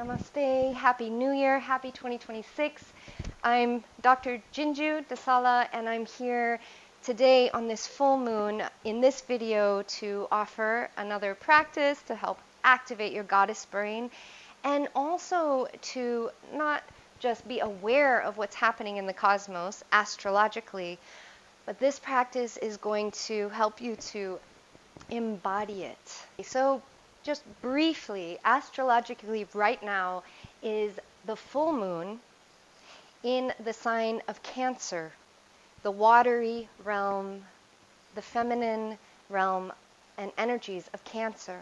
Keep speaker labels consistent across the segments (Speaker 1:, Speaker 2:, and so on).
Speaker 1: Namaste, Happy New Year, Happy 2026. I'm Dr. Jinju Dasalla, and I'm here today on this full moon in this video to offer another practice to help activate your goddess brain, and also to not just be aware of what's happening in the cosmos astrologically, but this practice is going to help you to embody it. So just briefly, astrologically right now is the full moon in the sign of Cancer, the watery realm, the feminine realm and energies of Cancer.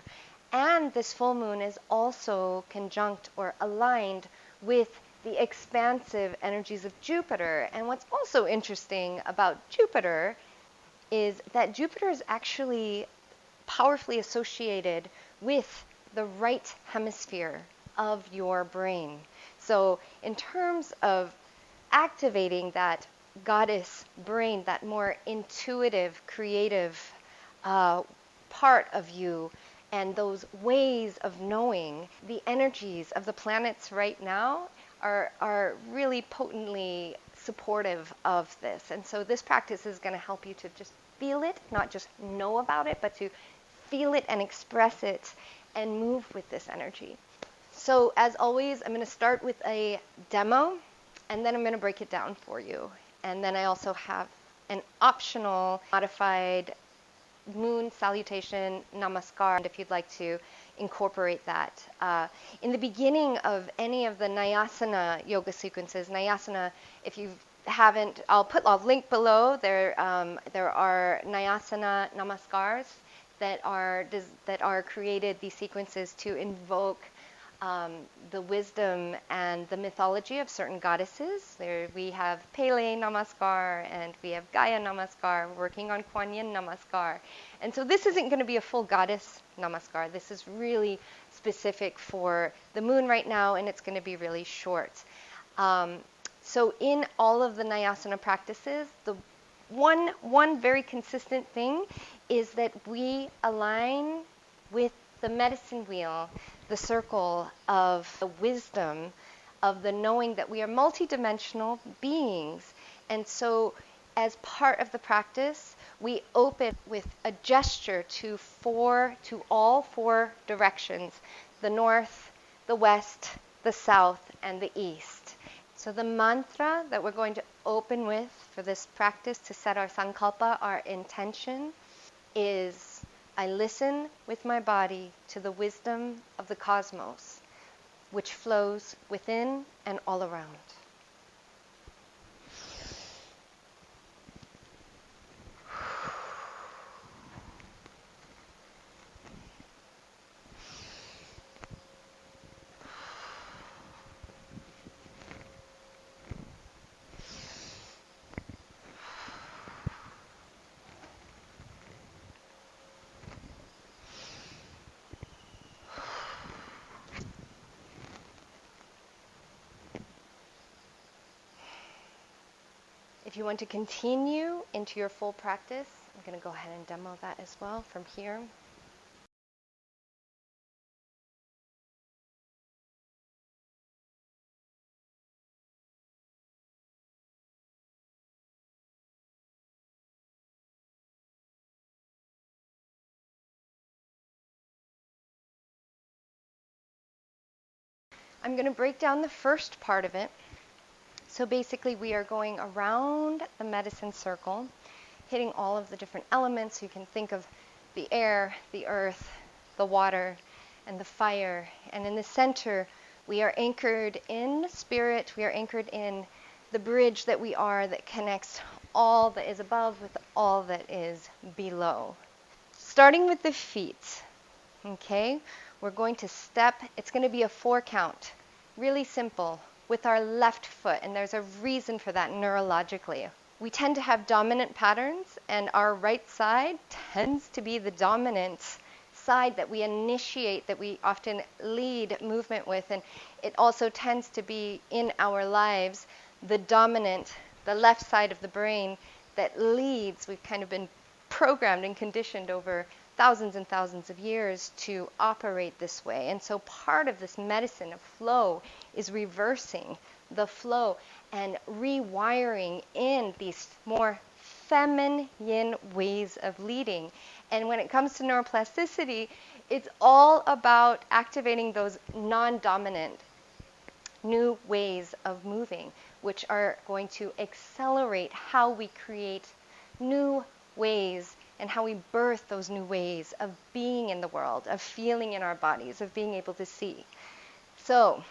Speaker 1: And this full moon is also conjunct or aligned with the expansive energies of Jupiter. And what's also interesting about Jupiter is that Jupiter is actually powerfully associated with the right hemisphere of your brain. So in terms of activating that goddess brain, that more intuitive, creative part of you, and those ways of knowing, the energies of the planets right now are really potently supportive of this. And so this practice is going to help you to just feel it, not just know about it, but to feel it and express it and move with this energy. So as always, I'm going to start with a demo, and then I'm going to break it down for you. And then I also have an optional modified moon salutation namaskar, if you'd like to incorporate that. In the beginning of any of the Nyasana yoga sequences, Nyasana, if you haven't, I'll link below. There are Nyasana namaskars that are created, these sequences, to invoke the wisdom and the mythology of certain goddesses. There we have Pele Namaskar, and we have Gaia Namaskar. We're working on Kuan Yin Namaskar. And so this isn't going to be a full goddess Namaskar. This is really specific for the moon right now, and it's going to be really short. So in all of the Nyasana practices, the one very consistent thing is that we align with the medicine wheel, the circle of the wisdom, of the knowing that we are multidimensional beings. And so as part of the practice, we open with a gesture to all four directions: the north, the west, the south, and the east. So the mantra that we're going to open with for this practice to set our sankalpa, our intention, is: I listen with my body to the wisdom of the cosmos, which flows within and all around. If you want to continue into your full practice, I'm going to go ahead and demo that as well from here. I'm going to break down the first part of it. So basically we are going around the medicine circle, hitting all of the different elements. You can think of the air, the earth, the water, and the fire. And in the center, we are anchored in spirit. We are anchored in the bridge that we are, that connects all that is above with all that is below. Starting with the feet, okay? We're going to step. It's going to be a 4 count. Really simple. With our left foot, and there's a reason for that neurologically. We tend to have dominant patterns, and our right side tends to be the dominant side that we initiate, that we often lead movement with, and it also tends to be in our lives the dominant, the left side of the brain that leads. We've kind of been programmed and conditioned over thousands and thousands of years to operate this way. And so part of this medicine of flow is reversing the flow and rewiring in these more feminine ways of leading. And when it comes to neuroplasticity, it's all about activating those non-dominant new ways of moving, which are going to accelerate how we create new ways and how we birth those new ways of being in the world, of feeling in our bodies, of being able to see. So,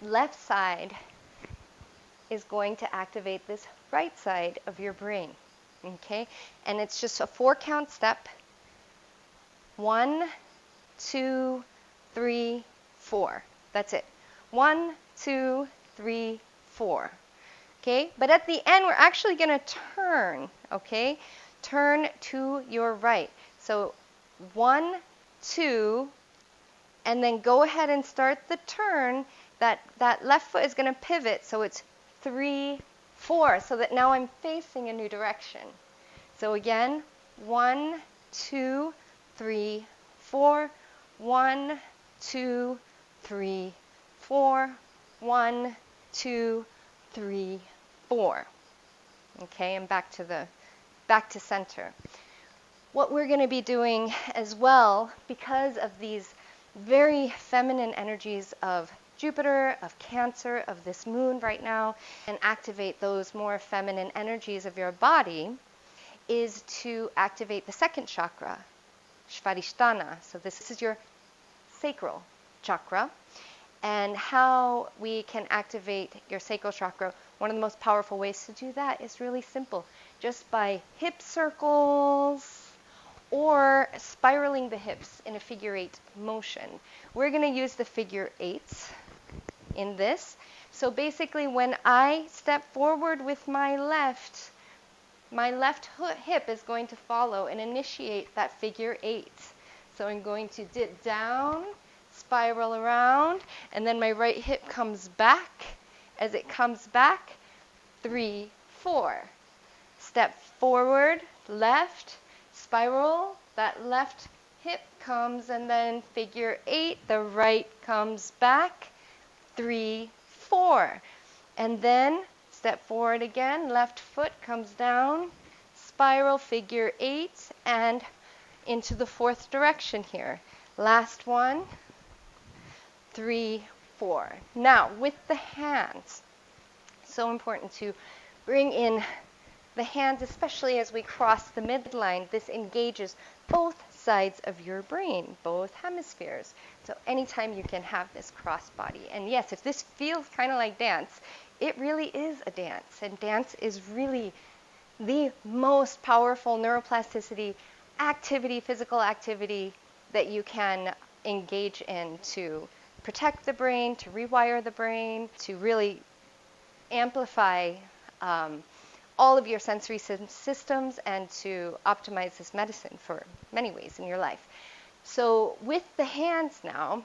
Speaker 1: left side is going to activate this right side of your brain, okay? And it's just a 4-count step. 1, 2, 3, 4. That's it. 1, 2, 3, 4. Okay? But at the end, we're actually going to turn, okay? Turn to your right. So 1, 2, and then go ahead and start the turn. That left foot is going to pivot, so it's 3, 4, so that now I'm facing a new direction. So again, 1, 2, 3, 4. 1, 2, 3, 4. 1, 2, 3, 4. Okay, and back to center. What we're going to be doing as well, because of these very feminine energies of Jupiter, of Cancer, of this moon right now, and activate those more feminine energies of your body, is to activate the second chakra, Svadhisthana. So this is your sacral chakra. And how we can activate your sacral chakra, one of the most powerful ways to do that is really simple. Just by hip circles or spiraling the hips in a figure 8 motion. We're going to use the figure 8s in this. So basically when I step forward with my left hip is going to follow and initiate that figure 8. So I'm going to dip down, spiral around, and then my right hip comes back. As it comes back, 3, 4. Step forward, left, spiral, that left hip comes, and then figure 8, the right comes back, 3, 4. And then step forward again, left foot comes down, spiral, figure 8, and into the 4th direction here. Last one, 3, 4. Now, with the hands, so important to bring in the hands, especially as we cross the midline. This engages both sides of your brain, both hemispheres. So anytime you can have this cross body. And yes, if this feels kind of like dance, it really is a dance. And dance is really the most powerful neuroplasticity activity, physical activity that you can engage in to protect the brain, to rewire the brain, to really amplify all of your sensory systems and to optimize this medicine for many ways in your life. So with the hands now,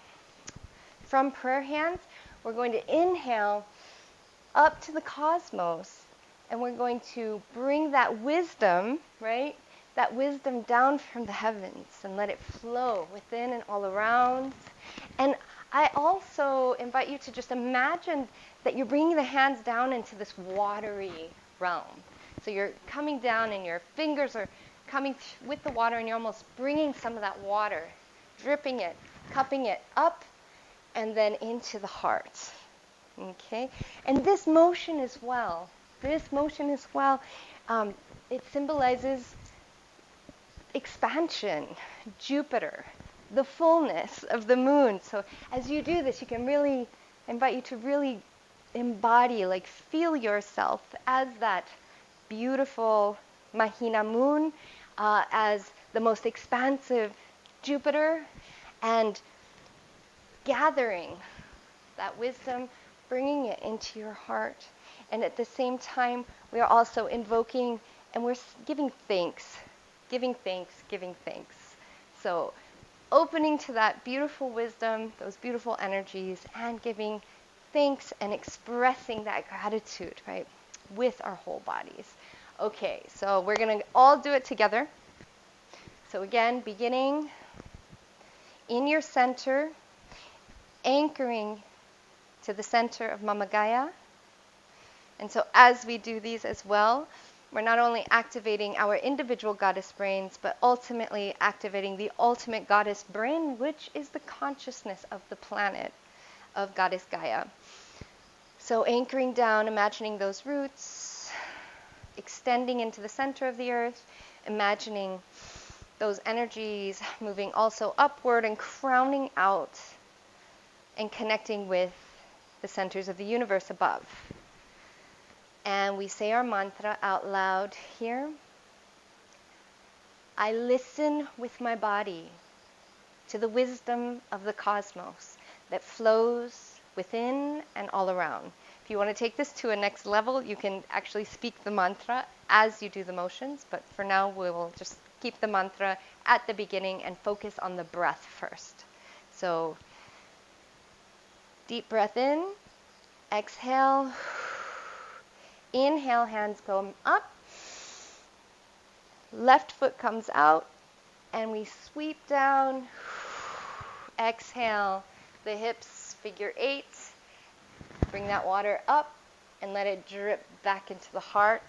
Speaker 1: from prayer hands, we're going to inhale up to the cosmos, and we're going to bring that wisdom, right? That wisdom down from the heavens and let it flow within and all around. And I also invite you to just imagine that you're bringing the hands down into this watery realm. So you're coming down and your fingers are coming with the water, and you're almost bringing some of that water, dripping it, cupping it up and then into the heart. Okay? And this motion as well, it symbolizes expansion, Jupiter, the fullness of the moon. So as you do this, you can really invite you to really embody, like feel yourself as that beautiful Mahina moon, as the most expansive Jupiter, and gathering that wisdom, bringing it into your heart. And at the same time, we are also invoking and we're giving thanks. So opening to that beautiful wisdom, those beautiful energies, and giving thanks and expressing that gratitude, right, with our whole bodies. Okay, so we're going to all do it together. So again, beginning in your center, anchoring to the center of Mama Gaia. And so as we do these as well, we're not only activating our individual goddess brains, but ultimately activating the ultimate goddess brain, which is the consciousness of the planet of Goddess Gaia. So anchoring down, imagining those roots, extending into the center of the earth, imagining those energies moving also upward and crowning out and connecting with the centers of the universe above. And we say our mantra out loud here. I listen with my body to the wisdom of the cosmos that flows within and all around. If you want to take this to a next level, you can actually speak the mantra as you do the motions, but for now we will just keep the mantra at the beginning and focus on the breath first. So deep breath in, exhale. Inhale, hands go up. Left foot comes out, and we sweep down. Exhale, the hips, figure 8. Bring that water up and let it drip back into the heart.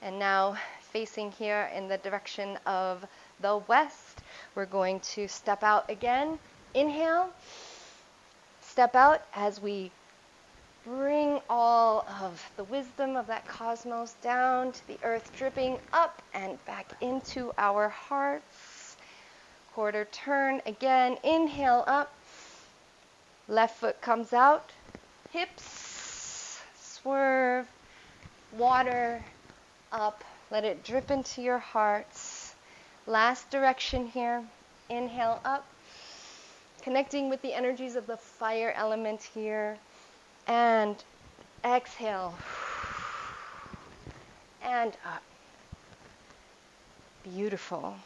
Speaker 1: And now, facing here in the direction of the west, we're going to step out again. Inhale, step out as we bring all of the wisdom of that cosmos down to the earth, dripping up and back into our hearts. Quarter turn again. Inhale up. Left foot comes out. Hips swerve. Water up. Let it drip into your hearts. Last direction here. Inhale up. Connecting with the energies of the fire element here. And exhale, and up. Beautiful.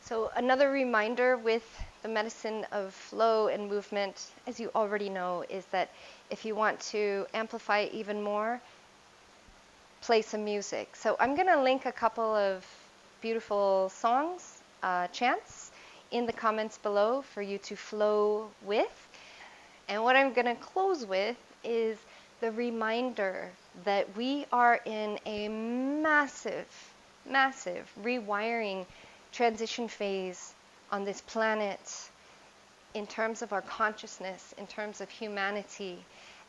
Speaker 1: So another reminder with the medicine of flow and movement, as you already know, is that if you want to amplify even more, play some music. So I'm going to link a couple of beautiful songs, chants, in the comments below for you to flow with. And what I'm going to close with is the reminder that we are in a massive, massive rewiring transition phase on this planet in terms of our consciousness, in terms of humanity,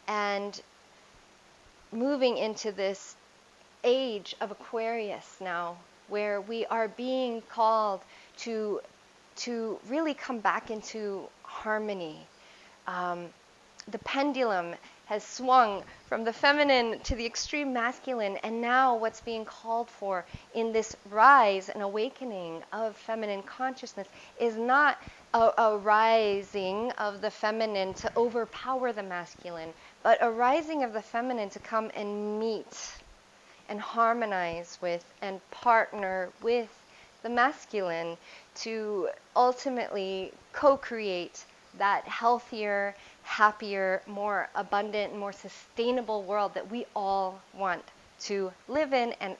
Speaker 1: and moving into this age of Aquarius now, where we are being called to really come back into harmony. The pendulum has swung from the feminine to the extreme masculine, and now what's being called for in this rise and awakening of feminine consciousness is not a rising of the feminine to overpower the masculine, but a rising of the feminine to come and meet and harmonize with and partner with the masculine to ultimately co-create that healthier, happier, more abundant, more sustainable world that we all want to live in and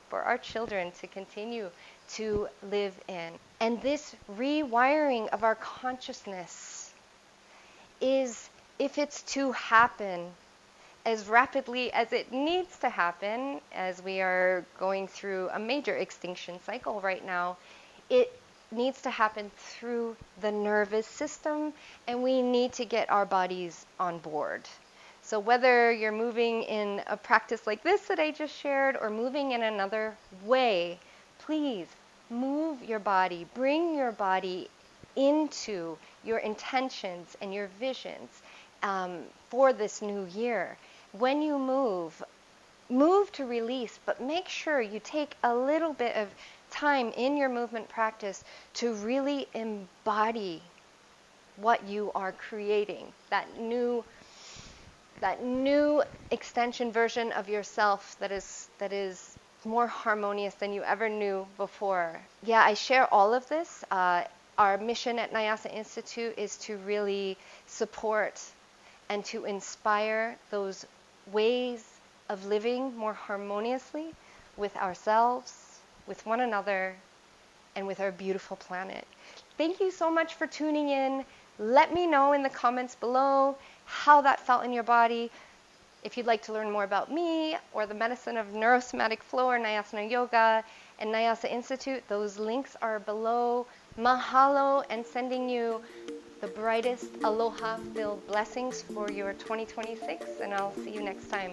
Speaker 1: for our children to continue to live in. And this rewiring of our consciousness is, if it's to happen as rapidly as it needs to happen, as we are going through a major extinction cycle right now, it needs to happen through the nervous system, and we need to get our bodies on board. So whether you're moving in a practice like this that I just shared or moving in another way, please move your body, bring your body into your intentions and your visions for this new year. When you move to release, but make sure you take a little bit of time in your movement practice to really embody what you are creating, that new extension version of yourself that is more harmonious than you ever knew before. Yeah, I share all of this. Our mission at Nyasa Institute is to really support and to inspire those ways of living more harmoniously with ourselves, with one another, and with our beautiful planet. Thank you so much for tuning in. Let me know in the comments below how that felt in your body. If you'd like to learn more about me or the medicine of neurosomatic flow or Nyasana Yoga and Nyasa Institute, those links are below. Mahalo, and sending you the brightest aloha-filled blessings for your 2026, and I'll see you next time.